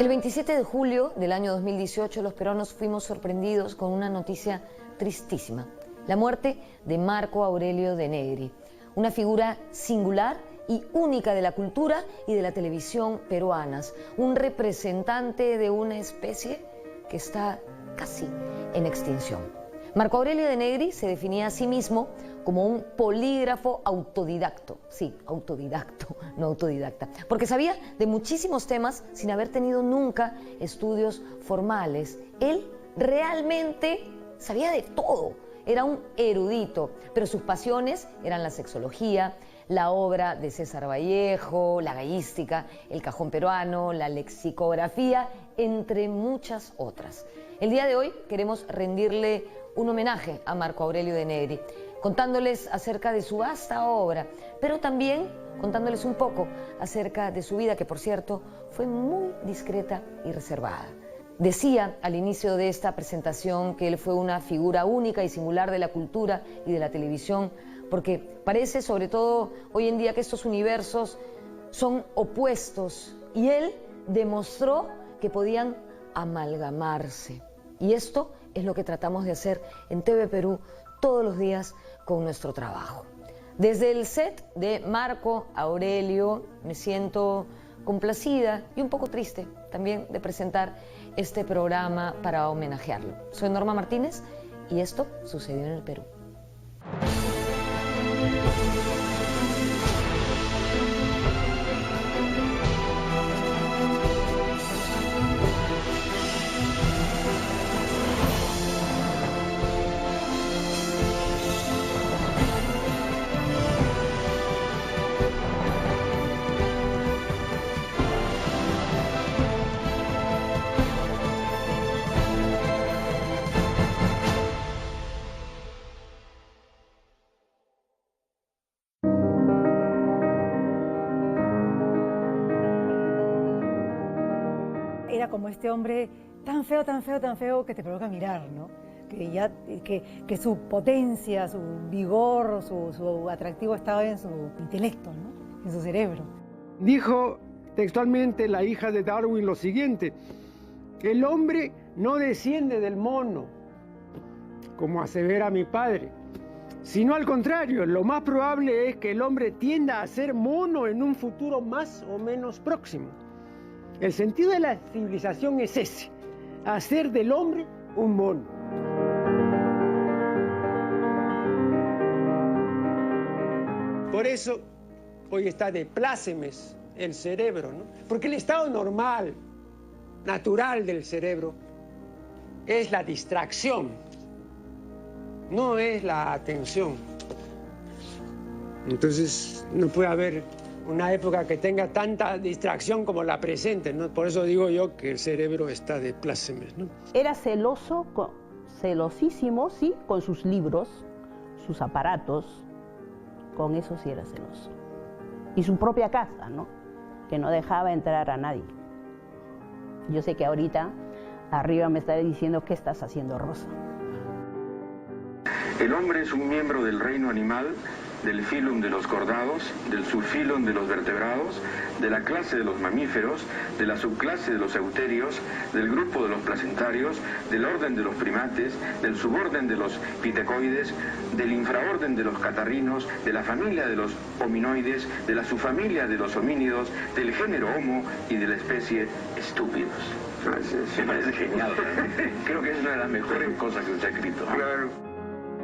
El 27 de julio del año 2018 los peruanos fuimos sorprendidos con una noticia tristísima: la muerte de Marco Aurelio de Negri, una figura singular y única de la cultura y de la televisión peruanas, un representante de una especie que está casi en extinción. Marco Aurelio de Negri se definía a sí mismo como un polígrafo autodidacto, sí, autodidacto, no autodidacta, porque sabía de muchísimos temas sin haber tenido nunca estudios formales. Él realmente sabía de todo, era un erudito, pero sus pasiones eran la sexología, la obra de César Vallejo, la gallística, el cajón peruano, la lexicografía, entre muchas otras. El día de hoy queremos rendirle un homenaje a Marco Aurelio de Negri, contándoles acerca de su vasta obra, pero también contándoles un poco acerca de su vida, que por cierto fue muy discreta y reservada. Decía al inicio de esta presentación que él fue una figura única y singular de la cultura y de la televisión, porque parece, sobre todo hoy en día, que estos universos son opuestos, y él demostró que podían amalgamarse. Y esto es lo que tratamos de hacer en TV Perú todos los días con nuestro trabajo. Desde el set de Marco Aurelio me siento complacida y un poco triste también de presentar este programa para homenajearlo. Soy Norma Martínez y esto sucedió en el Perú. Era como este hombre tan feo, tan feo, tan feo que te provoca mirar, ¿no? Que su potencia, su vigor, su atractivo estaba en su intelecto, ¿no? En su cerebro. Dijo textualmente la hija de Darwin lo siguiente: el hombre no desciende del mono, como asevera mi padre, sino al contrario, lo más probable es que el hombre tienda a ser mono en un futuro más o menos próximo. El sentido de la civilización es ese: hacer del hombre un mono. Por eso hoy está de plácemes el cerebro, ¿no? Porque el estado normal, natural del cerebro es la distracción, no es la atención. Entonces no puede haber una época que tenga tanta distracción como la presente, ¿no? Por eso digo yo que el cerebro está de plácemes, ¿no? Era celoso, celosísimo, sí, con sus libros, sus aparatos, con eso sí era celoso. Y su propia casa, ¿no? Que no dejaba entrar a nadie. Yo sé que ahorita arriba me está diciendo: ¿qué estás haciendo, Rosa? El hombre es un miembro del reino animal, del filum de los cordados, del subfilum de los vertebrados, de la clase de los mamíferos, de la subclase de los euterios, del grupo de los placentarios, del orden de los primates, del suborden de los pitecoides, del infraorden de los catarrinos, de la familia de los hominoides, de la subfamilia de los homínidos, del género Homo y de la especie estúpidos. Me parece genial. Creo que es una de las mejores cosas que se ha escrito. Claro.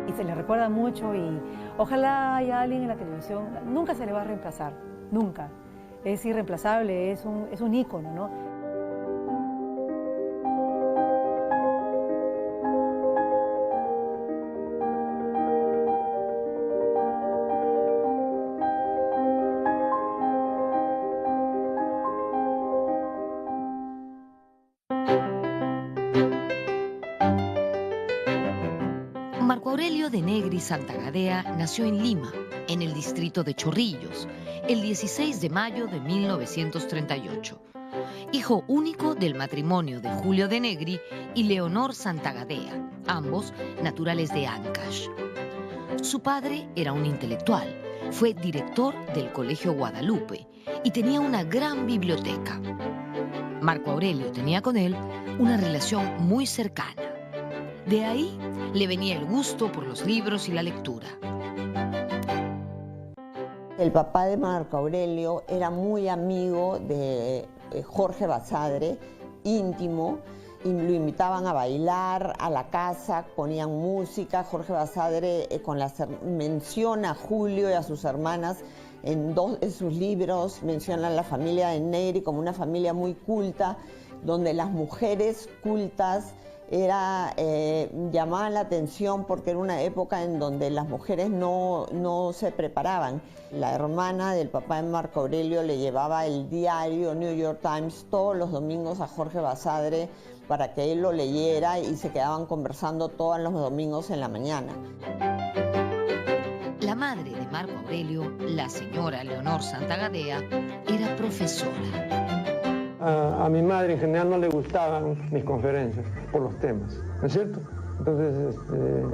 Y se le recuerda mucho, y ojalá haya alguien en la televisión. Nunca se le va a reemplazar, nunca. Es irreemplazable, es un ícono, ¿no? Marco Aurelio de Negri Santa Gadea nació en Lima, en el distrito de Chorrillos, el 16 de mayo de 1938. Hijo único del matrimonio de Julio de Negri y Leonor Santa Gadea, ambos naturales de Ancash. Su padre era un intelectual, fue director del Colegio Guadalupe y tenía una gran biblioteca. Marco Aurelio tenía con él una relación muy cercana. De ahí le venía el gusto por los libros y la lectura. El papá de Marco Aurelio era muy amigo de Jorge Basadre, íntimo, y lo invitaban a bailar a la casa, ponían música. Jorge Basadre menciona a Julio y a sus hermanas en dos de sus libros, menciona a la familia de Negri como una familia muy culta, donde las mujeres cultas llamaban la atención porque era una época en donde las mujeres no se preparaban. La hermana del papá de Marco Aurelio le llevaba el diario New York Times todos los domingos a Jorge Basadre para que él lo leyera y se quedaban conversando todos los domingos en la mañana. La madre de Marco Aurelio, la señora Leonor Santagadea, era profesora. A mi madre en general no le gustaban mis conferencias por los temas, ¿no es cierto? Entonces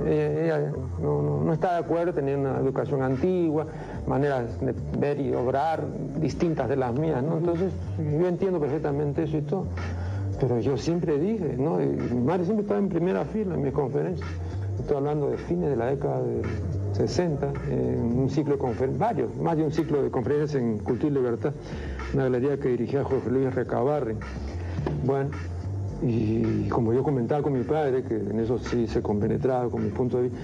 ella no está de acuerdo, tenía una educación antigua, maneras de ver y obrar distintas de las mías, ¿no? Entonces yo entiendo perfectamente eso y todo, pero yo siempre dije, ¿no? Y mi madre siempre estaba en primera fila en mis conferencias. Estoy hablando de fines de la década de 60, en un ciclo de conferencias, más de un ciclo de conferencias en Cultura y Libertad, una galería que dirigía Jorge Luis Recabarren. Bueno, y como yo comentaba con mi padre, que en eso sí se compenetraba con mi punto de vista,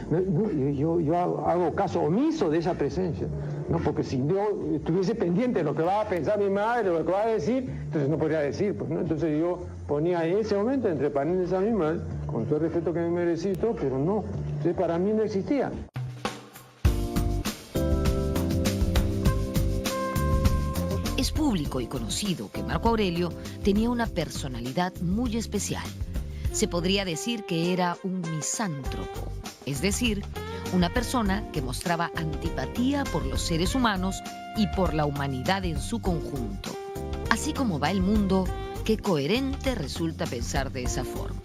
yo hago caso omiso de esa presencia, ¿no? Porque si yo estuviese pendiente de lo que va a pensar mi madre o lo que va a decir, entonces no podría decir, pues, ¿no? Entonces yo ponía en ese momento entre paréntesis a mi madre, con todo el respeto que me merecí, pero no, entonces para mí no existía. Es público y conocido que Marco Aurelio tenía una personalidad muy especial. Se podría decir que era un misántropo, es decir, una persona que mostraba antipatía por los seres humanos y por la humanidad en su conjunto. Así como va el mundo, qué coherente resulta pensar de esa forma.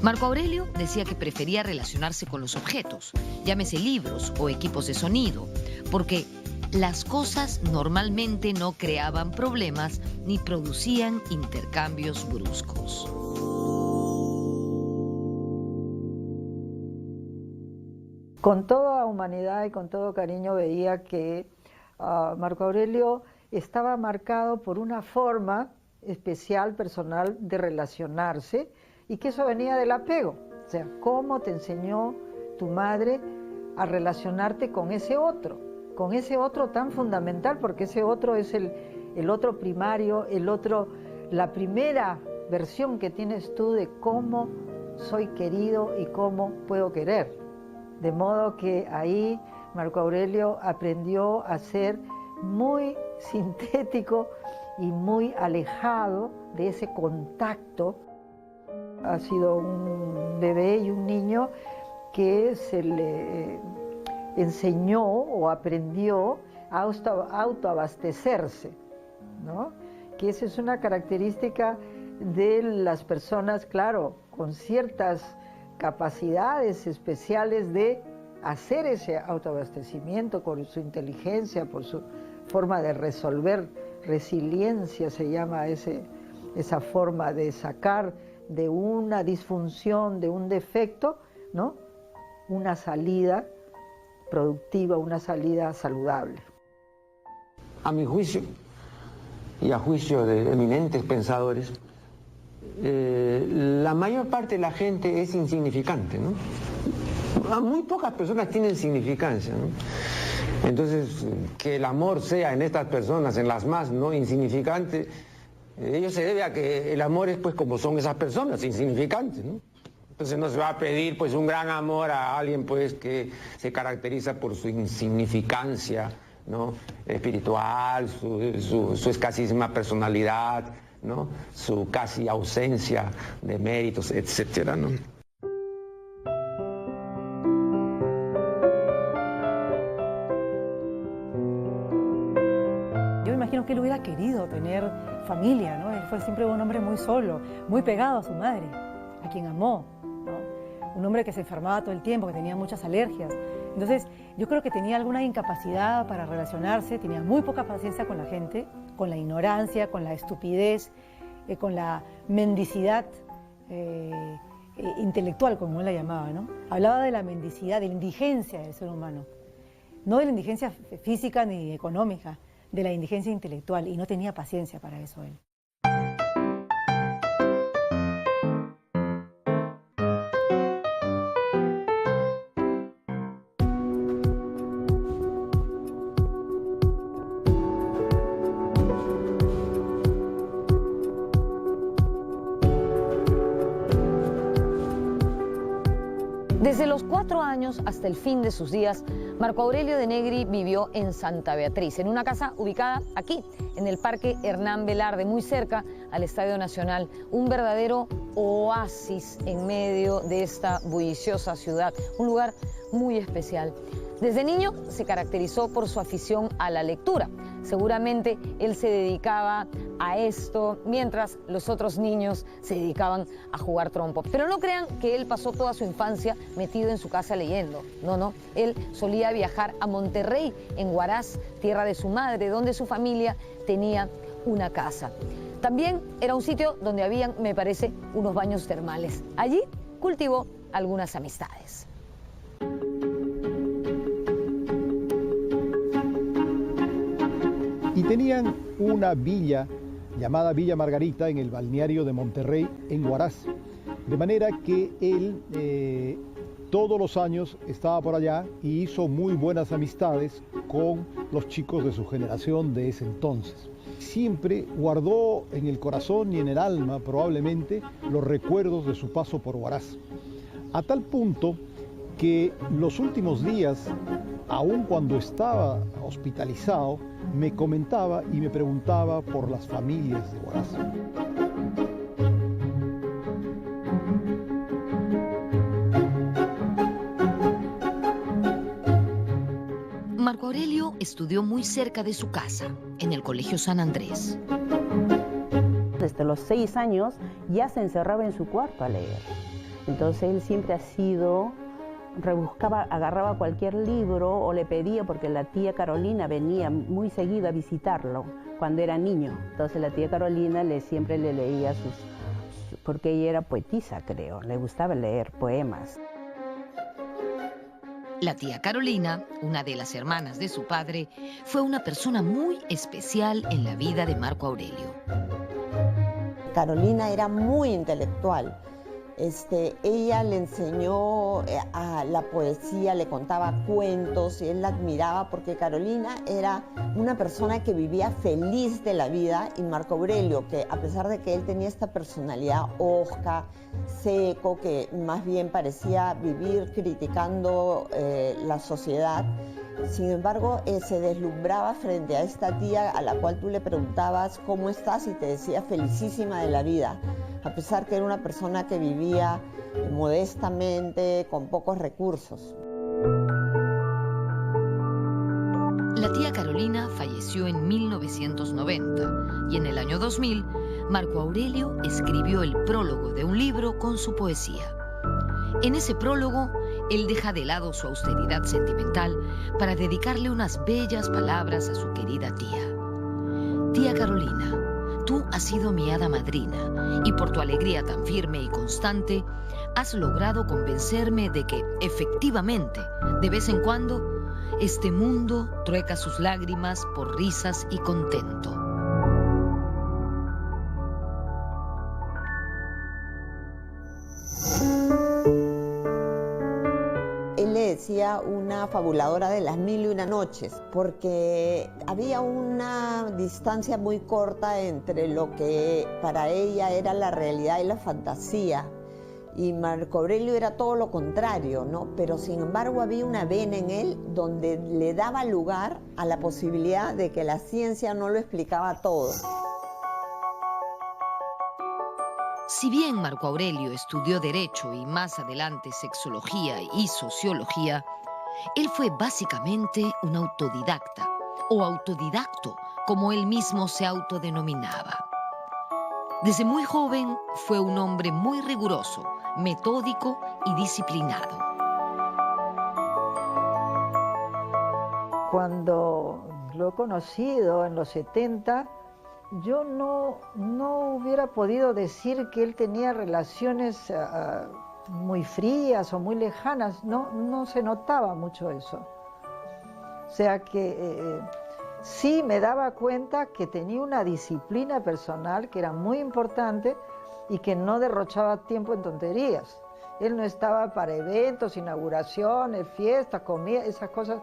Marco Aurelio decía que prefería relacionarse con los objetos, llámese libros o equipos de sonido, porque las cosas normalmente no creaban problemas ni producían intercambios bruscos. Con toda humanidad y con todo cariño veía que Marco Aurelio estaba marcado por una forma especial, personal, de relacionarse, y que eso venía del apego. O sea, ¿cómo te enseñó tu madre a relacionarte con ese otro tan fundamental? Porque ese otro es el otro primario, la primera versión que tienes tú de cómo soy querido y cómo puedo querer. De modo que ahí Marco Aurelio aprendió a ser muy sintético y muy alejado de ese contacto. Ha sido un bebé y un niño que se le enseñó o aprendió a autoabastecerse, ¿no? Que esa es una característica de las personas, claro, con ciertas capacidades especiales de hacer ese autoabastecimiento por su inteligencia, por su forma de resolver, resiliencia se llama esa forma de sacar de una disfunción, de un defecto, ¿no? Una salida productiva, una salida saludable. A mi juicio, y a juicio de eminentes pensadores, la mayor parte de la gente es insignificante, ¿no? Muy pocas personas tienen significancia, ¿no? Entonces, que el amor sea en estas personas, en las más no insignificantes, ello se debe a que el amor es, pues, como son esas personas, insignificantes, ¿no? Entonces no se va a pedir, pues, un gran amor a alguien, pues, que se caracteriza por su insignificancia, ¿no? Espiritual, su escasísima personalidad, ¿no? Su casi ausencia de méritos, etcétera, ¿no? Yo me imagino que él hubiera querido tener familia, ¿no? Él fue siempre un hombre muy solo, muy pegado a su madre, a quien amó, ¿no? Un hombre que se enfermaba todo el tiempo, que tenía muchas alergias. Entonces, yo creo que tenía alguna incapacidad para relacionarse, tenía muy poca paciencia con la gente, con la ignorancia, con la estupidez, con la mendicidad intelectual, como él la llamaba, ¿no? Hablaba de la mendicidad, de la indigencia del ser humano, no de la indigencia física ni económica, de la indigencia intelectual, y no tenía paciencia para eso él. Desde los 4 años hasta el fin de sus días, Marco Aurelio de Negri vivió en Santa Beatriz, en una casa ubicada aquí, en el Parque Hernán Velarde, muy cerca al Estadio Nacional, un verdadero oasis en medio de esta bulliciosa ciudad, un lugar muy especial. Desde niño se caracterizó por su afición a la lectura. Seguramente él se dedicaba a esto mientras los otros niños se dedicaban a jugar trompo. Pero no crean que él pasó toda su infancia metido en su casa leyendo. No. Él solía viajar a Monterrey, en Huaraz, tierra de su madre, donde su familia tenía una casa. También era un sitio donde habían, me parece, unos baños termales. Allí cultivó algunas amistades. Y tenían una villa llamada Villa Margarita en el balneario de Monterrey, en Huaraz. De manera que él todos los años estaba por allá y hizo muy buenas amistades con los chicos de su generación de ese entonces. Siempre guardó en el corazón y en el alma probablemente los recuerdos de su paso por Huaraz. A tal punto que los últimos días, aun cuando estaba hospitalizado, me comentaba y me preguntaba por las familias de Huaraz. Marco Aurelio estudió muy cerca de su casa, en el Colegio San Andrés. Desde los 6 años ya se encerraba en su cuarto a leer. Entonces él siempre ha sido... rebuscaba, agarraba cualquier libro o le pedía, porque la tía Carolina venía muy seguido a visitarlo cuando era niño. Entonces la tía Carolina siempre le leía porque ella era poetisa, creo, le gustaba leer poemas. La tía Carolina, una de las hermanas de su padre, fue una persona muy especial en la vida de Marco Aurelio. Carolina era muy intelectual. Ella le enseñó a la poesía, le contaba cuentos y él la admiraba porque Carolina era una persona que vivía feliz de la vida, y Marco Aurelio, que a pesar de que él tenía esta personalidad hosca, seco, que más bien parecía vivir criticando la sociedad, sin embargo se deslumbraba frente a esta tía a la cual tú le preguntabas ¿cómo estás? Y te decía felicísima de la vida, a pesar que era una persona que vivía modestamente, con pocos recursos. La tía Carolina falleció en 1990 y en el año 2000 Marco Aurelio escribió el prólogo de un libro con su poesía. En ese prólogo, él deja de lado su austeridad sentimental para dedicarle unas bellas palabras a su querida tía. Tía Carolina, tú has sido mi hada madrina y por tu alegría tan firme y constante has logrado convencerme de que, efectivamente, de vez en cuando, este mundo trueca sus lágrimas por risas y contento. Él le decía una fabuladora de las 1001 noches, porque había una distancia muy corta entre lo que para ella era la realidad y la fantasía. Y Marco Aurelio era todo lo contrario, ¿no? Pero sin embargo había una vena en él donde le daba lugar a la posibilidad de que la ciencia no lo explicaba todo. Si bien Marco Aurelio estudió Derecho y más adelante Sexología y Sociología, él fue básicamente un autodidacta, o autodidacto, como él mismo se autodenominaba. Desde muy joven fue un hombre muy riguroso, metódico y disciplinado. Cuando lo he conocido en los 70, Yo no hubiera podido decir que él tenía relaciones muy frías o muy lejanas, no se notaba mucho eso. O sea que sí me daba cuenta que tenía una disciplina personal que era muy importante y que no derrochaba tiempo en tonterías. Él no estaba para eventos, inauguraciones, fiestas, comida, esas cosas.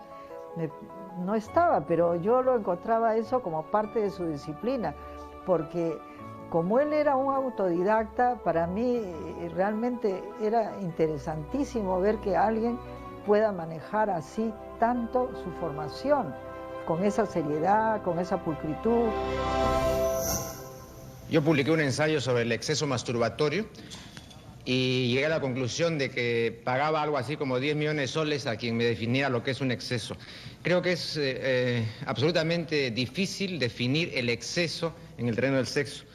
No estaba, pero yo lo encontraba eso como parte de su disciplina, porque como él era un autodidacta, para mí realmente era interesantísimo ver que alguien pueda manejar así tanto su formación, con esa seriedad, con esa pulcritud. Yo publiqué un ensayo sobre el exceso masturbatorio y llegué a la conclusión de que pagaba algo así como 10 millones de soles a quien me definiera lo que es un exceso. Creo que es absolutamente difícil definir el exceso en el terreno del sexo.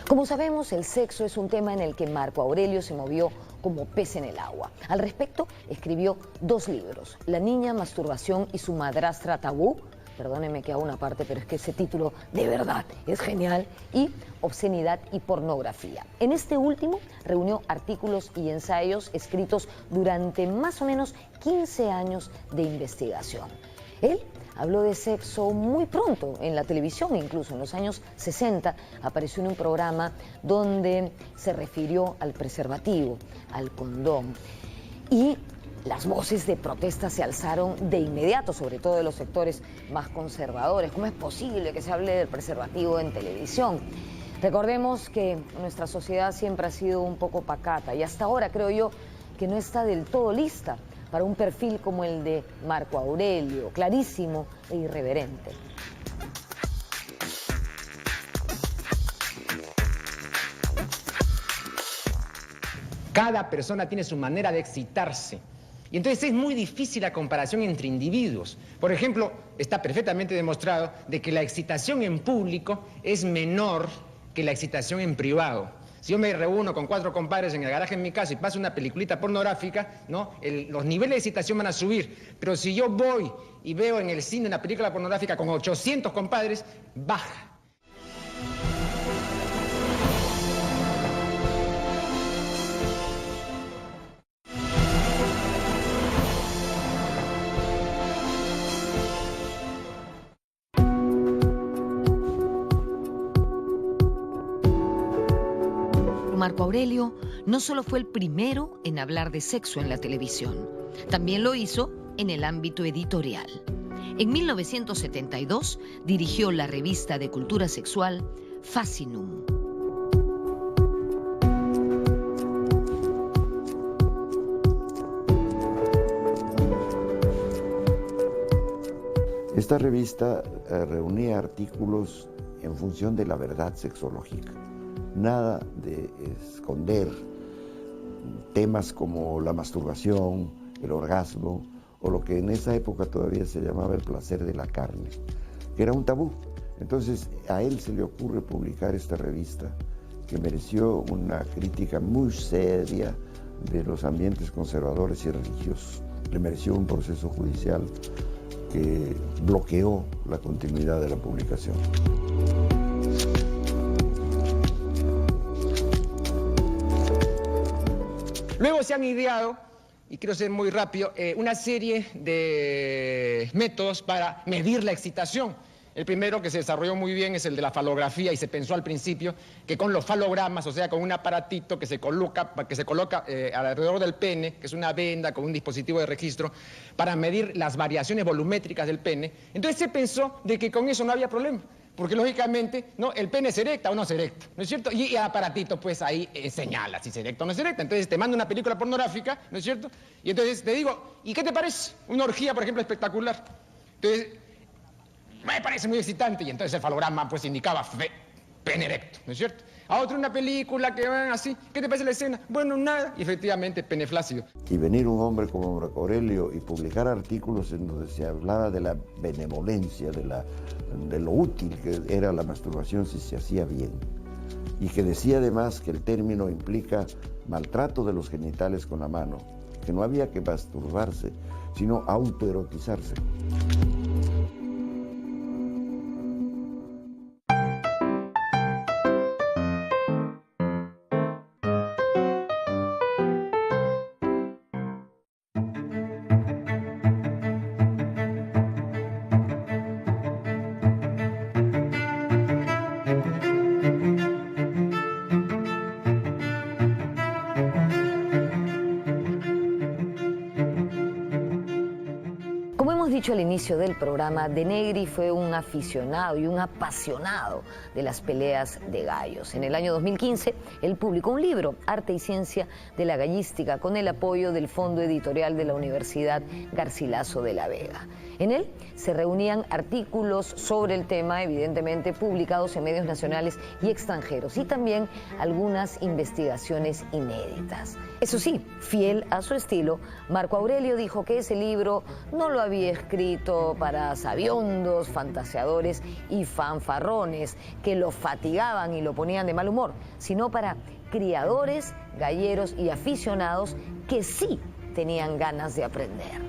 Como sabemos, el sexo es un tema en el que Marco Aurelio se movió como pez en el agua. Al respecto, escribió 2 libros, La niña, masturbación y su madrastra tabú. Perdónenme que hago una parte, pero es que ese título de verdad es genial. Y Obscenidad y pornografía. En este último reunió artículos y ensayos escritos durante más o menos 15 años de investigación. Él habló de sexo muy pronto en la televisión, incluso en los años 60 apareció en un programa donde se refirió al preservativo, al condón. Y las voces de protesta se alzaron de inmediato, sobre todo de los sectores más conservadores. ¿Cómo es posible que se hable del preservativo en televisión? Recordemos que nuestra sociedad siempre ha sido un poco pacata y hasta ahora creo yo que no está del todo lista para un perfil como el de Marco Aurelio, clarísimo e irreverente. Cada persona tiene su manera de excitarse. Y entonces es muy difícil la comparación entre individuos. Por ejemplo, está perfectamente demostrado de que la excitación en público es menor que la excitación en privado. Si yo me reúno con 4 compadres en el garaje en mi casa y paso una peliculita pornográfica, ¿no? Los niveles de excitación van a subir. Pero si yo voy y veo en el cine una película pornográfica con 800 compadres, baja. Marco Aurelio no solo fue el primero en hablar de sexo en la televisión, también lo hizo en el ámbito editorial. En 1972 dirigió la revista de cultura sexual Fascinum. Esta revista reunía artículos en función de la verdad sexológica. Nada de esconder temas como la masturbación, el orgasmo, o lo que en esa época todavía se llamaba el placer de la carne, que era un tabú. Entonces a él se le ocurre publicar esta revista, que mereció una crítica muy seria de los ambientes conservadores y religiosos. Le mereció un proceso judicial que bloqueó la continuidad de la publicación. Luego se han ideado, y quiero ser muy rápido, una serie de métodos para medir la excitación. El primero que se desarrolló muy bien es el de la falografía y se pensó al principio que con los falogramas, o sea, con un aparatito que se coloca alrededor del pene, que es una venda con un dispositivo de registro, para medir las variaciones volumétricas del pene. Entonces se pensó de que con eso no había problema. Porque lógicamente, ¿no? El pene se erecta o no se erecta, ¿no es cierto? Y el aparatito, pues ahí señala si se erecta o no se erecta. Entonces te mando una película pornográfica, ¿no es cierto? Y entonces te digo, ¿y qué te parece? Una orgía, por ejemplo, espectacular. Entonces, me parece muy excitante. Y entonces el falograma, pues indicaba pene erecto, ¿no es cierto? A otro una película que van así, ¿qué te parece la escena? Bueno, nada, y efectivamente peneflácido. Y venir un hombre como Marco Aurelio y publicar artículos en donde se hablaba de la benevolencia, de lo útil que era la masturbación si se hacía bien. Y que decía además que el término implica maltrato de los genitales con la mano, que no había que masturbarse, sino autoerotizarse. Como hemos dicho al inicio del programa, De Negri fue un aficionado y un apasionado de las peleas de gallos. En el año 2015, él publicó un libro, Arte y Ciencia de la Gallística, con el apoyo del Fondo Editorial de la Universidad Garcilaso de la Vega. En él se reunían artículos sobre el tema, evidentemente publicados en medios nacionales y extranjeros, y también algunas investigaciones inéditas. Eso sí, fiel a su estilo, Marco Aurelio dijo que ese libro no lo había escrito para sabiondos, fantaseadores y fanfarrones que lo fatigaban y lo ponían de mal humor, sino para criadores, galleros y aficionados que sí tenían ganas de aprender.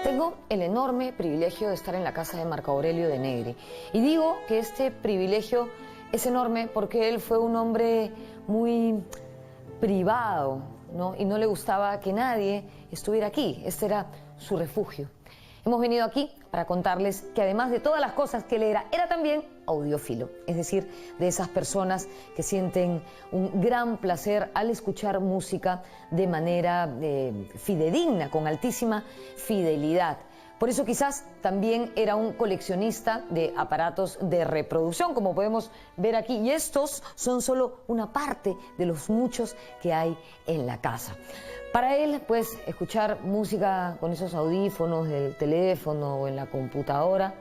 Tengo el enorme privilegio de estar en la casa de Marco Aurelio de Negri. Y digo que este privilegio es enorme porque él fue un hombre muy privado, ¿no? Y no le gustaba que nadie estuviera aquí. Este era su refugio. Hemos venido aquí para contarles que además de todas las cosas que él era también audiófilo, es decir, de esas personas que sienten un gran placer al escuchar música de manera fidedigna, con altísima fidelidad. Por eso quizás también era un coleccionista de aparatos de reproducción, como podemos ver aquí, y estos son solo una parte de los muchos que hay en la casa. Para él, pues, escuchar música con esos audífonos del teléfono o en la computadora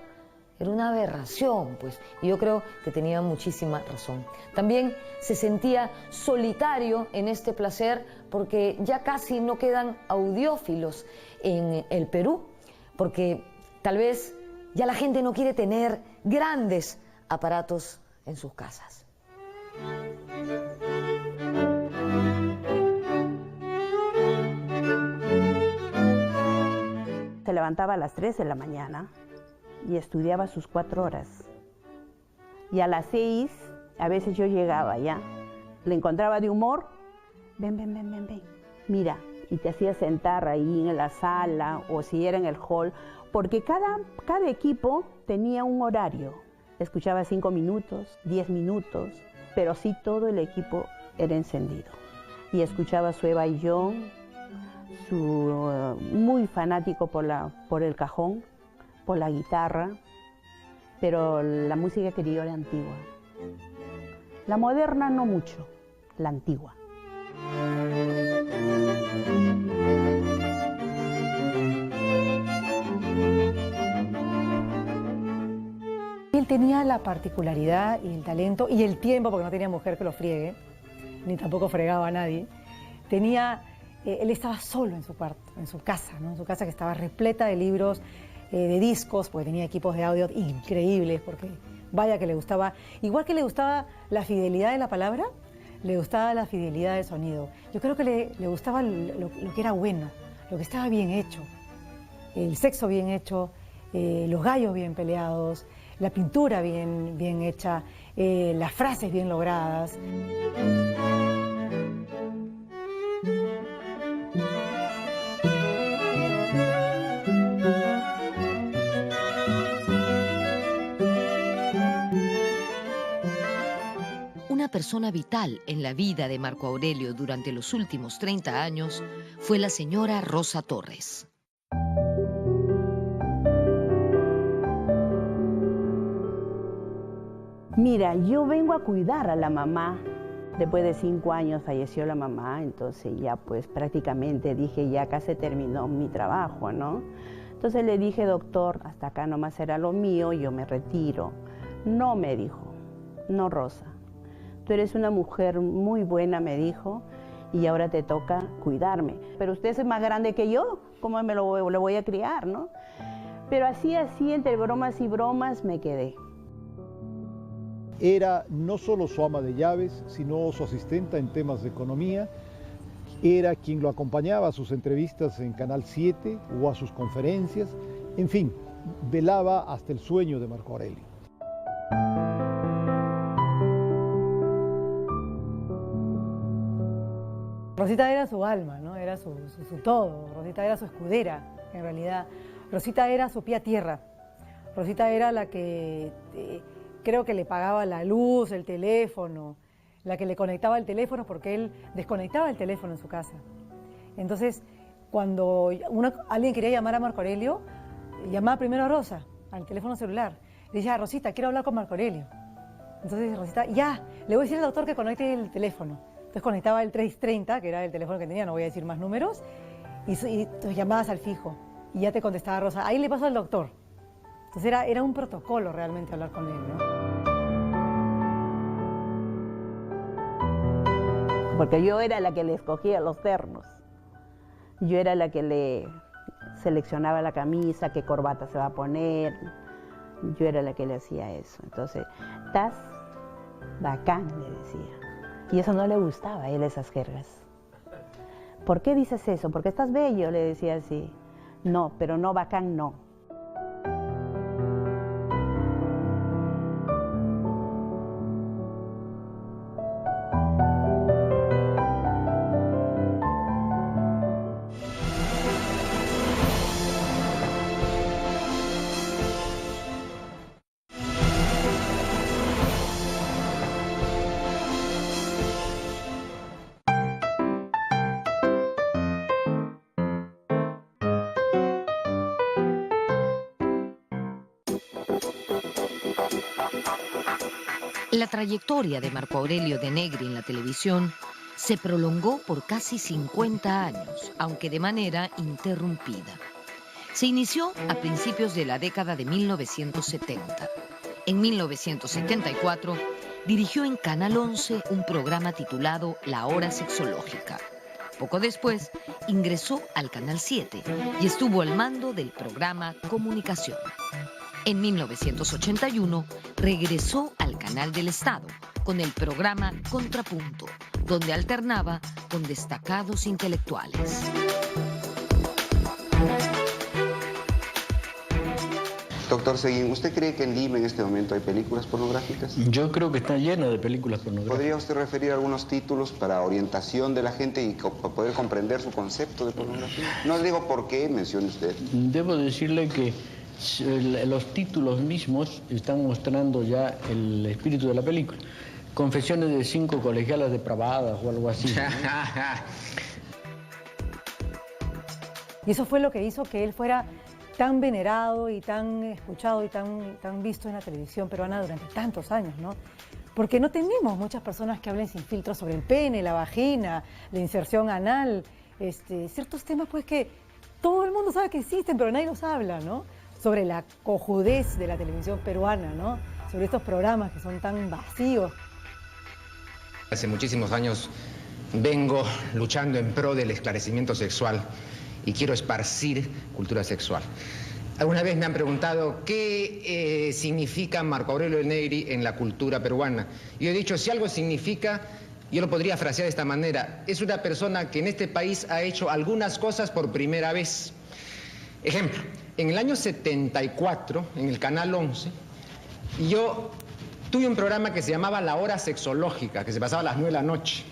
era una aberración, pues, y yo creo que tenía muchísima razón. También se sentía solitario en este placer porque ya casi no quedan audiófilos en el Perú, porque tal vez ya la gente no quiere tener grandes aparatos en sus casas. Se levantaba a las 3 de la mañana y estudiaba sus 4 horas. Y a las 6, a veces yo llegaba ya, le encontraba de humor, ven, mira, y te hacía sentar ahí en la sala o si era en el hall, porque cada equipo tenía un horario. Escuchaba 5 minutos, 10 minutos, pero sí todo el equipo era encendido. Y escuchaba su Eva y John, muy fanático por el cajón, por la guitarra, pero la música que quería era antigua. La moderna no mucho, la antigua. Él tenía la particularidad y el talento y el tiempo, porque no tenía mujer que lo friegue, ni tampoco fregaba a nadie. Él estaba solo en su cuarto, en su casa, ¿no? En su casa que estaba repleta de libros, de discos, porque tenía equipos de audio increíbles, porque vaya que le gustaba, igual que le gustaba la fidelidad de la palabra, le gustaba la fidelidad del sonido. Yo creo que le gustaba lo que era bueno, lo que estaba bien hecho, el sexo bien hecho, los gallos bien peleados, la pintura bien hecha, las frases bien logradas. persona vital en la vida de Marco Aurelio durante los últimos 30 años fue la señora Rosa Torres. Mira, yo vengo a cuidar a la mamá. Después de 5 años falleció la mamá, entonces ya pues prácticamente dije, ya acá se terminó mi trabajo, ¿no? Entonces le dije, doctor, hasta acá nomás era lo mío, yo me retiro. No, me dijo, no, Rosa, tú eres una mujer muy buena, me dijo, y ahora te toca cuidarme. Pero usted es más grande que yo, ¿cómo lo voy a criar, no? Pero así, entre bromas y bromas, me quedé. Era no solo su ama de llaves, sino su asistenta en temas de economía. Era quien lo acompañaba a sus entrevistas en Canal 7 o a sus conferencias. En fin, velaba hasta el sueño de Marco Aurelio. Rosita era su alma, ¿no? Era su todo. Rosita era su escudera, en realidad. Rosita era su pie a tierra. Rosita era la que creo que le pagaba la luz, el teléfono, la que le conectaba el teléfono, porque él desconectaba el teléfono en su casa. Entonces, cuando alguien quería llamar a Marco Aurelio, llamaba primero a Rosa, al teléfono celular. Le decía, Rosita, quiero hablar con Marco Aurelio. Entonces Rosita, ya, le voy a decir al doctor que conecte el teléfono. Entonces conectaba el 330, que era el teléfono que tenía, no voy a decir más números, y llamabas al fijo, y ya te contestaba Rosa. Ahí le pasó al doctor. Entonces era un protocolo realmente hablar con él, ¿no? Porque yo era la que le escogía los ternos. Yo era la que le seleccionaba la camisa, qué corbata se va a poner. Yo era la que le hacía eso. Entonces, estás bacán, le decía. Y eso no le gustaba a él, esas jergas. ¿Por qué dices eso? Porque estás bello, le decía así. No, pero no bacán, no. La trayectoria de Marco Aurelio de Negri en la televisión se prolongó por casi 50 años, aunque de manera interrumpida. Se inició a principios de la década de 1970. En 1974 dirigió en Canal 11 un programa titulado La Hora Sexológica. Poco después ingresó al Canal 7 y estuvo al mando del programa Comunicación. En 1981 regresó al Canal del Estado con el programa Contrapunto, donde alternaba con destacados intelectuales. Doctor Seguín, ¿usted cree que en Lima en este momento hay películas pornográficas? Yo creo que está lleno de películas pornográficas. ¿Podría usted referir algunos títulos para orientación de la gente y poder comprender su concepto de pornografía? No digo por qué, mencione usted. Debo decirle que los títulos mismos están mostrando ya el espíritu de la película. Confesiones de 5 colegialas depravadas o algo así, ¿no? Y eso fue lo que hizo que él fuera tan venerado y tan escuchado y tan visto en la televisión peruana durante tantos años, ¿no? Porque no tenemos muchas personas que hablen sin filtro sobre el pene, la vagina, la inserción anal, ciertos temas pues que todo el mundo sabe que existen, pero nadie los habla, ¿no? Sobre la cojudez de la televisión peruana, ¿no? Sobre estos programas que son tan vacíos. Hace muchísimos años vengo luchando en pro del esclarecimiento sexual y quiero esparcir cultura sexual. Alguna vez me han preguntado qué significa Marco Aurelio de Negri en la cultura peruana. Y yo he dicho, si algo significa, yo lo podría frasear de esta manera. Es una persona que en este país ha hecho algunas cosas por primera vez. Ejemplo, en el año 74, en el Canal 11, yo tuve un programa que se llamaba La Hora Sexológica, que se pasaba a las 9 de la noche.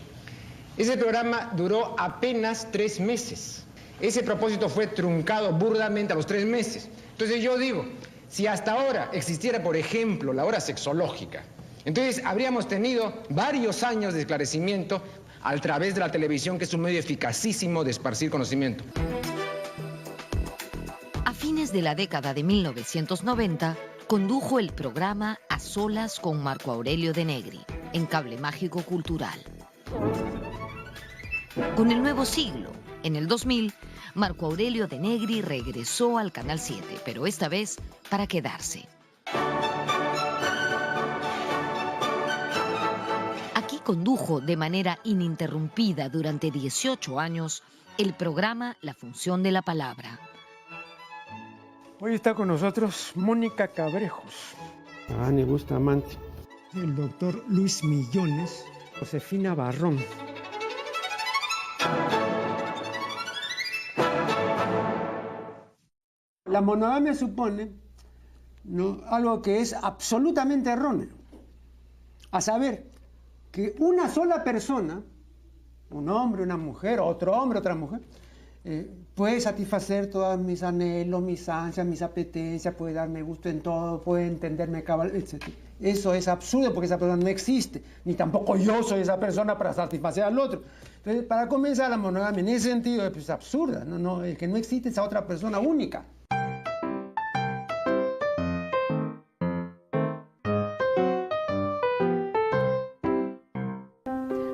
Ese programa duró apenas 3 meses. Ese propósito fue truncado burdamente a los 3 meses. Entonces yo digo, si hasta ahora existiera, por ejemplo, La Hora Sexológica, Entonces habríamos tenido varios años de esclarecimiento a través de la televisión, que es un medio eficacísimo de esparcir conocimiento. A fines de la década de 1990, condujo el programa A Solas con Marco Aurelio de Negri, en Cable Mágico Cultural. Con el nuevo siglo, en el 2000, Marco Aurelio de Negri regresó al Canal 7, pero esta vez para quedarse. Aquí condujo de manera ininterrumpida durante 18 años el programa La Función de la Palabra. Hoy está con nosotros Mónica Cabrejos, Ani Bustamante, el doctor Luis Millones, Josefina Barrón. La monogamia supone, ¿no?, algo que es absolutamente erróneo, a saber, que una sola persona, un hombre, una mujer, otro hombre, otra mujer, puede satisfacer todos mis anhelos, mis ansias, mis apetencias, puede darme gusto en todo, puede entenderme cabal, etc. Eso es absurdo porque esa persona no existe, ni tampoco yo soy esa persona para satisfacer al otro. Entonces, para comenzar, la monogamia en ese sentido es absurda, ¿no? El que no existe esa otra persona única.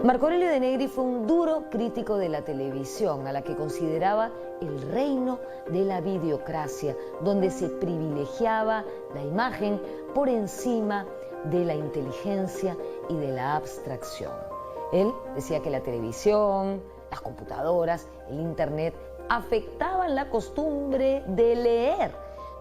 Marco Aurelio de Negri fue un duro crítico de la televisión, a la que consideraba el reino de la videocracia, donde se privilegiaba la imagen por encima de la inteligencia y de la abstracción. Él decía que la televisión, las computadoras, el internet afectaban la costumbre de leer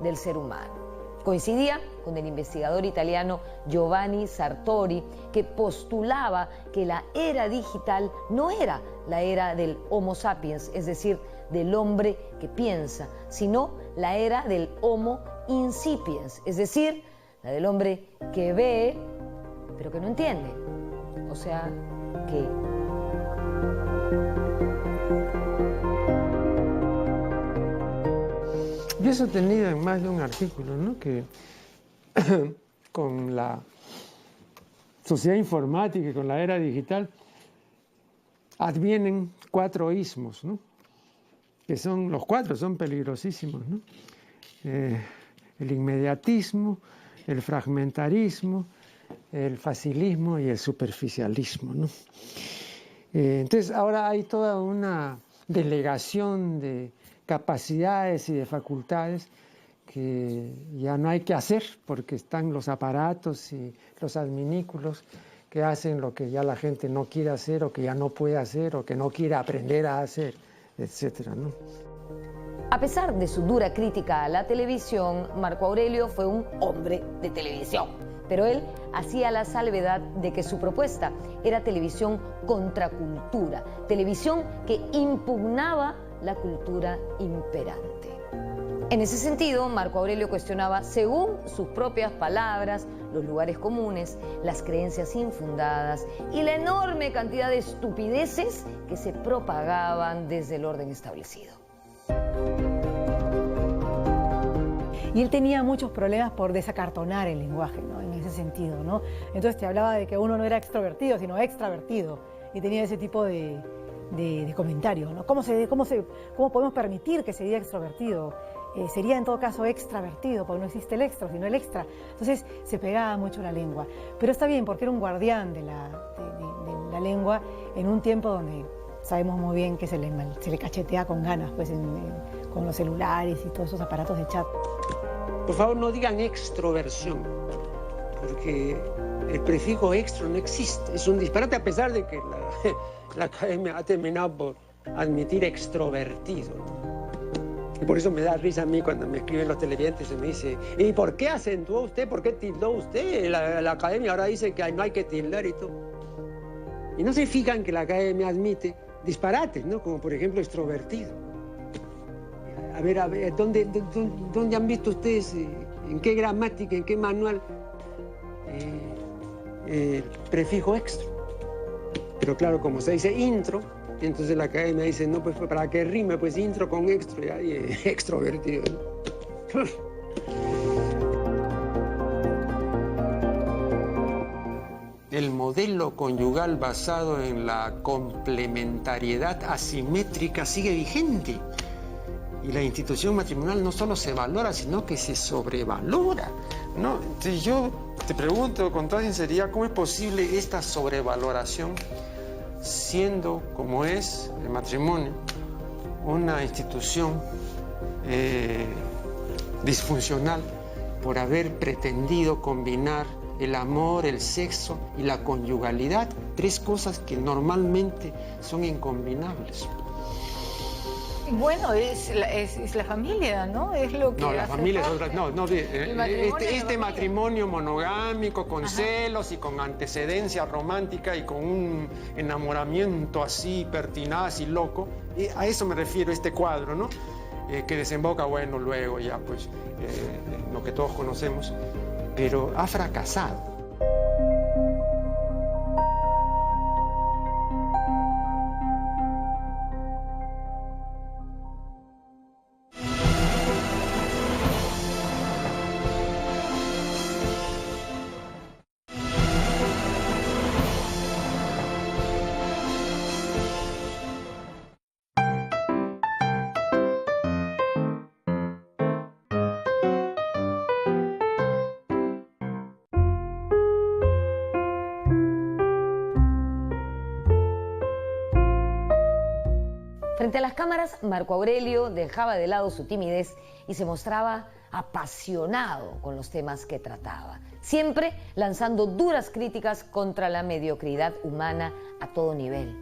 del ser humano. Coincidía con el investigador italiano Giovanni Sartori, que postulaba que la era digital no era la era del Homo sapiens, es decir, del hombre que piensa, sino la era del Homo incipiens, es decir, la del hombre que ve, pero que no entiende. O sea, que... Yo he sostenido en más de un artículo, ¿no?, que con la sociedad informática y con la era digital advienen 4 ismos, ¿no?, que son, los 4 son peligrosísimos, ¿no? El inmediatismo, el fragmentarismo, el facilismo y el superficialismo, ¿no? Entonces ahora hay toda una delegación de capacidades y de facultades que ya no hay que hacer porque están los aparatos y los adminículos que hacen lo que ya la gente no quiere hacer o que ya no puede hacer o que no quiere aprender a hacer, etcétera, ¿no? A pesar de su dura crítica a la televisión, Marco Aurelio fue un hombre de televisión, pero él hacía la salvedad de que su propuesta era televisión contracultura, televisión que impugnaba la cultura imperante. En ese sentido, Marco Aurelio cuestionaba, según sus propias palabras, los lugares comunes, las creencias infundadas y la enorme cantidad de estupideces que se propagaban desde el orden establecido. Y él tenía muchos problemas por desacartonar el lenguaje, ¿no?, en ese sentido, ¿no? Entonces te hablaba de que uno no era extrovertido, sino extravertido, y tenía ese tipo de comentarios, ¿no? ¿Cómo podemos permitir que se diga extrovertido? Sería en todo caso extravertido, porque no existe el extra, sino el extra. Entonces se pegaba mucho la lengua. Pero está bien, porque era un guardián de la lengua en un tiempo donde sabemos muy bien que se le cachetea con ganas, pues con los celulares y todos esos aparatos de chat. Por favor, no digan extroversión, porque el prefijo extro no existe. Es un disparate, a pesar de que la academia ha terminado por admitir extrovertido, ¿no? Y por eso me da risa a mí cuando me escriben los televidentes y me dice, ¿y por qué acentuó usted? ¿Por qué tildó usted? La academia ahora dice que no hay que tildar y todo. Y no se fijan que la academia admite disparates, ¿no? Como por ejemplo extrovertido. A ver, ¿dónde han visto ustedes, en qué gramática, en qué manual, el prefijo extra? Pero claro, como se dice intro, entonces la academia dice, no, pues para que rime, pues intro con extra, y extrovertido, ¿no? el modelo conyugal basado en la complementariedad asimétrica sigue vigente. Y la institución matrimonial no solo se valora, sino que se sobrevalora, ¿no? Entonces yo te pregunto con toda sinceridad, ¿cómo es posible esta sobrevaloración siendo, como es el matrimonio, una institución disfuncional por haber pretendido combinar el amor, el sexo y la conyugalidad, tres cosas que normalmente son incombinables? Bueno, es la familia, ¿no? Es lo que no, la familia es otra. No, este matrimonio monogámico con celos y con antecedencia romántica y con un enamoramiento así pertinaz y loco, a eso me refiero este cuadro, ¿no? Que desemboca, bueno, luego ya, pues, lo que todos conocemos, pero ha fracasado. Frente a las cámaras, Marco Aurelio dejaba de lado su timidez y se mostraba apasionado con los temas que trataba, siempre lanzando duras críticas contra la mediocridad humana a todo nivel.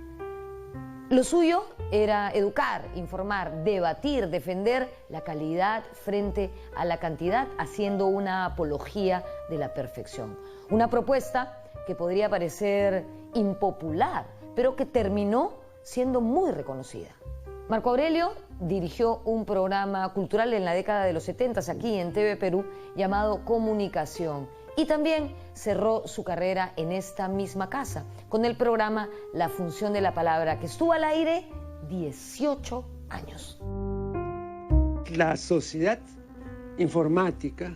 Lo suyo era educar, informar, debatir, defender la calidad frente a la cantidad, haciendo una apología de la perfección. Una propuesta que podría parecer impopular, pero que terminó siendo muy reconocida. Marco Aurelio dirigió un programa cultural en la década de los 70 aquí en TV Perú llamado Comunicación y también cerró su carrera en esta misma casa con el programa La Función de la Palabra, que estuvo al aire 18 años. La sociedad informática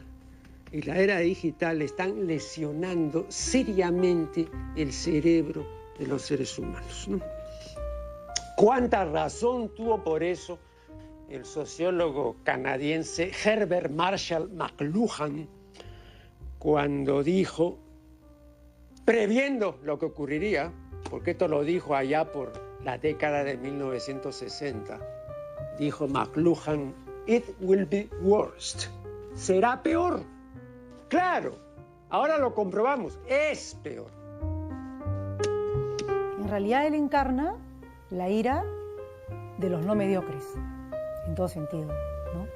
y la era digital están lesionando seriamente el cerebro de los seres humanos, ¿no? ¿Cuánta razón tuvo por eso el sociólogo canadiense Herbert Marshall McLuhan cuando dijo, previendo lo que ocurriría, porque esto lo dijo allá por la década de 1960, dijo McLuhan, "It will be worse", será peor. Claro, ahora lo comprobamos, es peor. En realidad él encarna la ira de los no mediocres, en todo sentido, ¿no?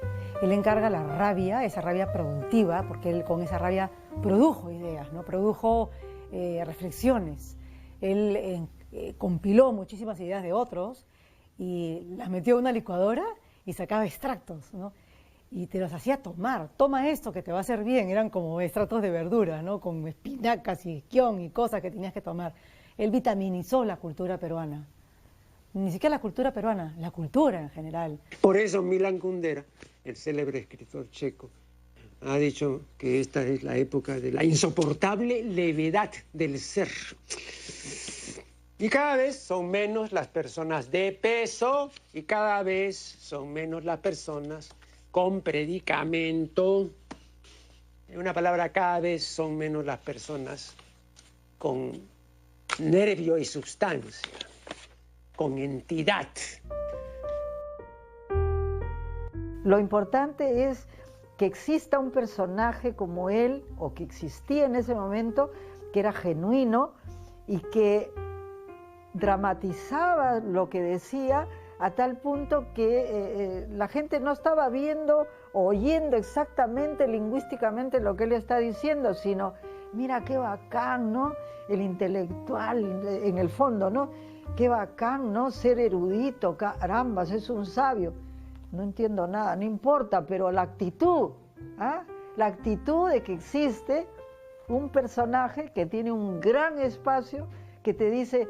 Él encarga la rabia, esa rabia productiva, porque él con esa rabia produjo ideas, ¿no? Produjo reflexiones. Él compiló muchísimas ideas de otros y las metió en una licuadora y sacaba extractos, ¿no? Y te los hacía tomar. Toma esto que te va a hacer bien. Eran como extractos de verduras, ¿no? Con espinacas y esquión y cosas que tenías que tomar. Él vitaminizó la cultura peruana. Ni siquiera la cultura peruana, la cultura en general. Por eso Milan Kundera, el célebre escritor checo, ha dicho que esta es la época de la insoportable levedad del ser. Y cada vez son menos las personas de peso y cada vez son menos las personas con predicamento. En una palabra, cada vez son menos las personas con nervio y sustancia, con entidad. Lo importante es que exista un personaje como él, o que existía en ese momento, que era genuino y que dramatizaba lo que decía a tal punto que la gente no estaba viendo o oyendo exactamente lingüísticamente lo que él está diciendo, sino, mira qué bacán, ¿no? El intelectual en el fondo, ¿no? Qué bacán, ¿no? Ser erudito, carambas, es un sabio. No entiendo nada, no importa, pero la actitud, ¿ah? La actitud de que existe un personaje que tiene un gran espacio, que te dice,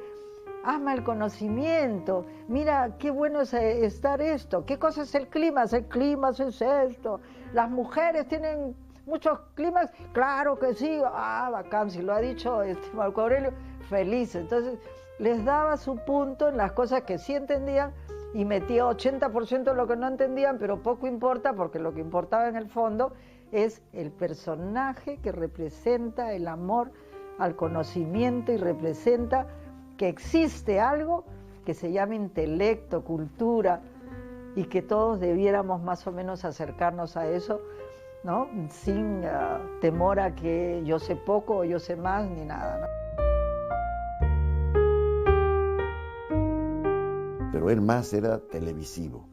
ama el conocimiento, mira qué bueno es estar esto, qué cosa es el clima es esto, las mujeres tienen muchos clímax, claro que sí, bacán, si lo ha dicho Marco Aurelio, feliz. Entonces les daba su punto en las cosas que sí entendían y metía 80% de lo que no entendían, pero poco importa, porque lo que importaba en el fondo es el personaje que representa el amor al conocimiento y representa que existe algo que se llama intelecto, cultura, y que todos debiéramos más o menos acercarnos a eso, ¿no? Sin temor a que yo sé poco o yo sé más ni nada, ¿no? Pero él más era televisivo,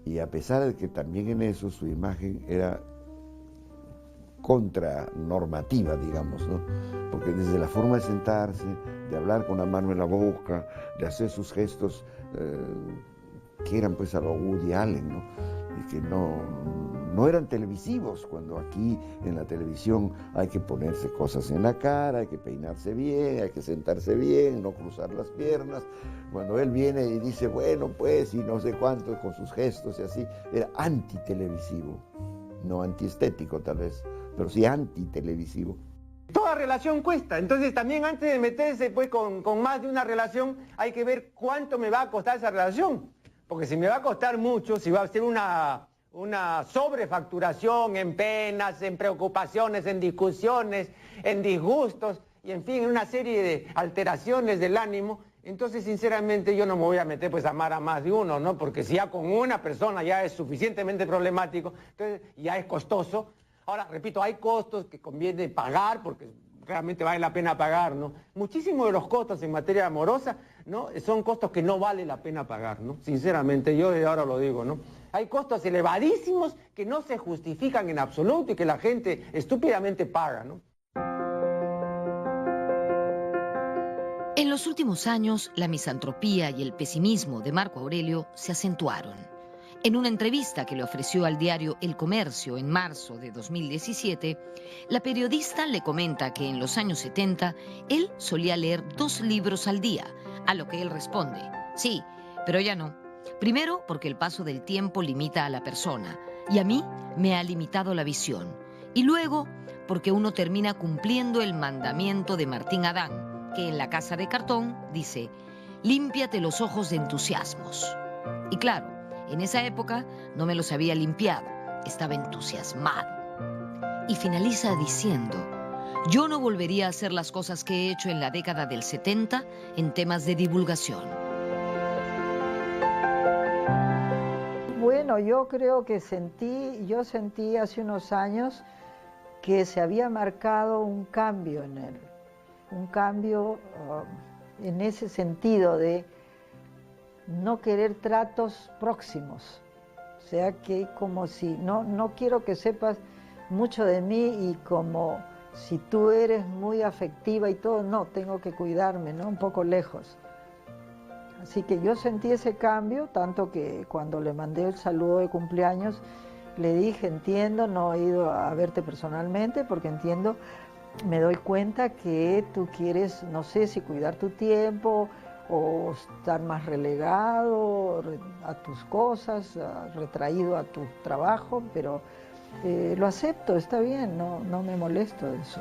y a pesar de que también en eso su imagen era contranormativa, digamos, ¿no? Porque desde la forma de sentarse, de hablar con la mano en la boca, de hacer sus gestos que eran pues a lo Woody Allen, ¿no? Y que no eran televisivos, cuando aquí en la televisión hay que ponerse cosas en la cara, hay que peinarse bien, hay que sentarse bien, no cruzar las piernas. Cuando él viene y dice, bueno, pues, y no sé cuánto, con sus gestos y así, era antitelevisivo, no antiestético tal vez, pero sí antitelevisivo. Toda relación cuesta, entonces también antes de meterse pues con más de una relación hay que ver cuánto me va a costar esa relación, porque si me va a costar mucho, si va a ser una sobrefacturación en penas, en preocupaciones, en discusiones, en disgustos y en fin, en una serie de alteraciones del ánimo, entonces sinceramente yo no me voy a meter pues a amar a más de uno, ¿no? Porque si ya con una persona ya es suficientemente problemático, entonces ya es costoso. Ahora, repito, hay costos que conviene pagar porque realmente vale la pena pagar, ¿no? Muchísimos de los costos en materia amorosa, ¿no? Son costos que no vale la pena pagar, ¿no? Sinceramente, yo desde ahora lo digo, ¿no? Hay costos elevadísimos que no se justifican en absoluto y que la gente estúpidamente paga, ¿no? En los últimos años, la misantropía y el pesimismo de Marco Aurelio se acentuaron. En una entrevista que le ofreció al diario El Comercio en marzo de 2017, la periodista le comenta que en los años 70 él solía leer 2 libros al día, a lo que él responde, sí, pero ya no. Primero, porque el paso del tiempo limita a la persona, y a mí me ha limitado la visión. Y luego, porque uno termina cumpliendo el mandamiento de Martín Adán, que en La Casa de Cartón dice, límpiate los ojos de entusiasmos. Y claro, en esa época no me los había limpiado, estaba entusiasmado. Y finaliza diciendo, yo no volvería a hacer las cosas que he hecho en la década del 70 en temas de divulgación. Bueno, yo creo que yo sentí hace unos años que se había marcado un cambio en él, un cambio en ese sentido de no querer tratos próximos, o sea que como si, no quiero que sepas mucho de mí y como si tú eres muy afectiva y todo, no, tengo que cuidarme, ¿no? Un poco lejos. Así que yo sentí ese cambio, tanto que cuando le mandé el saludo de cumpleaños, le dije, entiendo, no he ido a verte personalmente porque entiendo, me doy cuenta que tú quieres, no sé si cuidar tu tiempo o estar más relegado a tus cosas, retraído a tu trabajo, pero lo acepto, está bien, no me molesto de eso.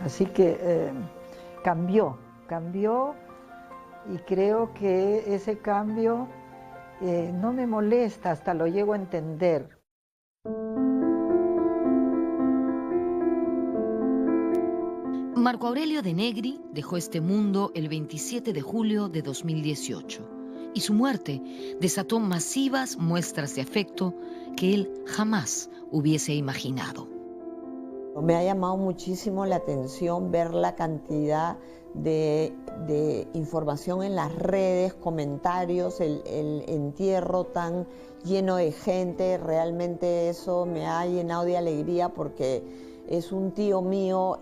Así que cambió y creo que ese cambio no me molesta, hasta lo llego a entender. Marco Aurelio de Negri dejó este mundo el 27 de julio de 2018 y su muerte desató masivas muestras de afecto que él jamás hubiese imaginado. Me ha llamado muchísimo la atención ver la cantidad de información en las redes, comentarios, el entierro tan lleno de gente. Realmente eso me ha llenado de alegría porque es un tío mío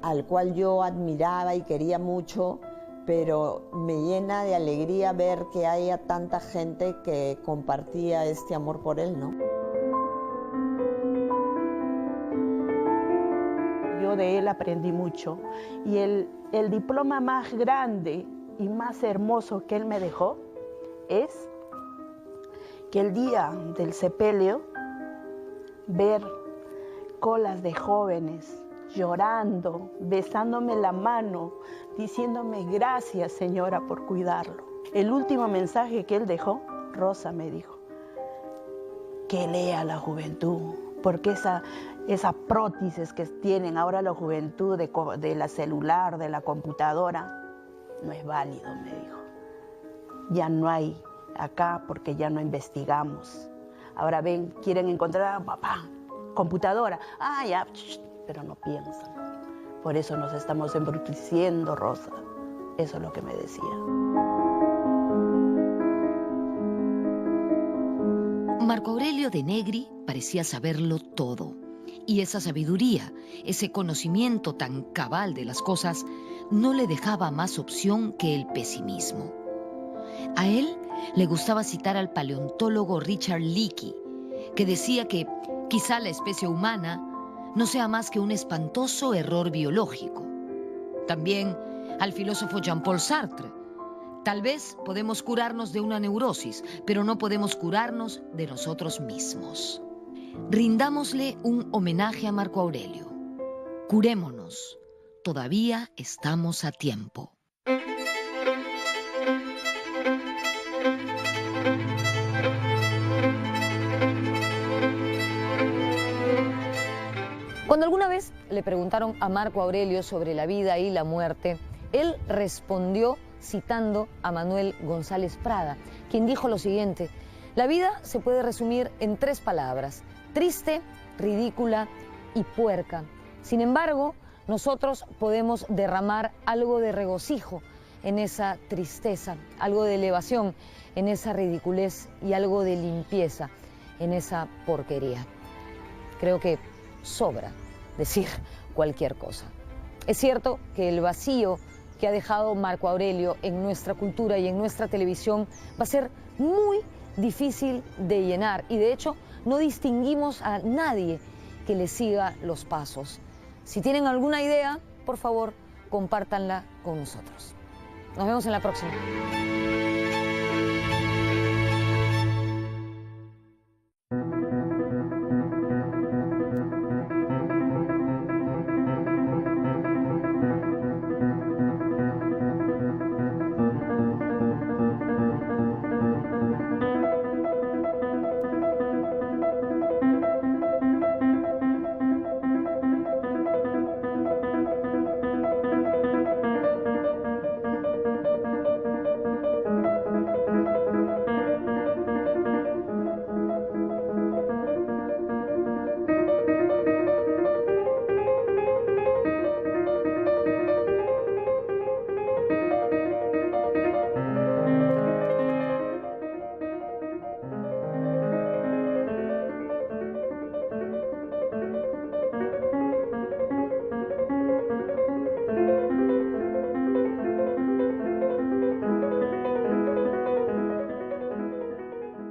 al cual yo admiraba y quería mucho, pero me llena de alegría ver que haya tanta gente que compartía este amor por él, ¿no? Yo de él aprendí mucho y el diploma más grande y más hermoso que él me dejó es que el día del sepelio ver colas de jóvenes, llorando, besándome la mano, diciéndome gracias, señora, por cuidarlo. El último mensaje que él dejó, Rosa me dijo, que lea la juventud, porque esa prótesis que tienen ahora la juventud de la celular, de la computadora, no es válido, me dijo. Ya no hay acá porque ya no investigamos. Ahora ven, quieren encontrar a papá, computadora, ya, pero no piensan. Por eso nos estamos embruteciendo, Rosa. Eso es lo que me decía. Marco Aurelio de Negri parecía saberlo todo. Y esa sabiduría, ese conocimiento tan cabal de las cosas, no le dejaba más opción que el pesimismo. A él le gustaba citar al paleontólogo Richard Leakey, que decía que quizá la especie humana no sea más que un espantoso error biológico. También al filósofo Jean-Paul Sartre. Tal vez podemos curarnos de una neurosis, pero no podemos curarnos de nosotros mismos. Rindámosle un homenaje a Marco Aurelio. Curémonos. Todavía estamos a tiempo. Cuando alguna vez le preguntaron a Marco Aurelio sobre la vida y la muerte, él respondió citando a Manuel González Prada, quien dijo lo siguiente: la vida se puede resumir en 3 palabras: triste, ridícula y puerca. Sin embargo, nosotros podemos derramar algo de regocijo en esa tristeza, algo de elevación en esa ridiculez y algo de limpieza en esa porquería. Creo que sobra decir cualquier cosa. Es cierto que el vacío que ha dejado Marco Aurelio en nuestra cultura y en nuestra televisión va a ser muy difícil de llenar, y de hecho no distinguimos a nadie que le siga los pasos. Si tienen alguna idea, por favor, compártanla con nosotros. Nos vemos en la próxima.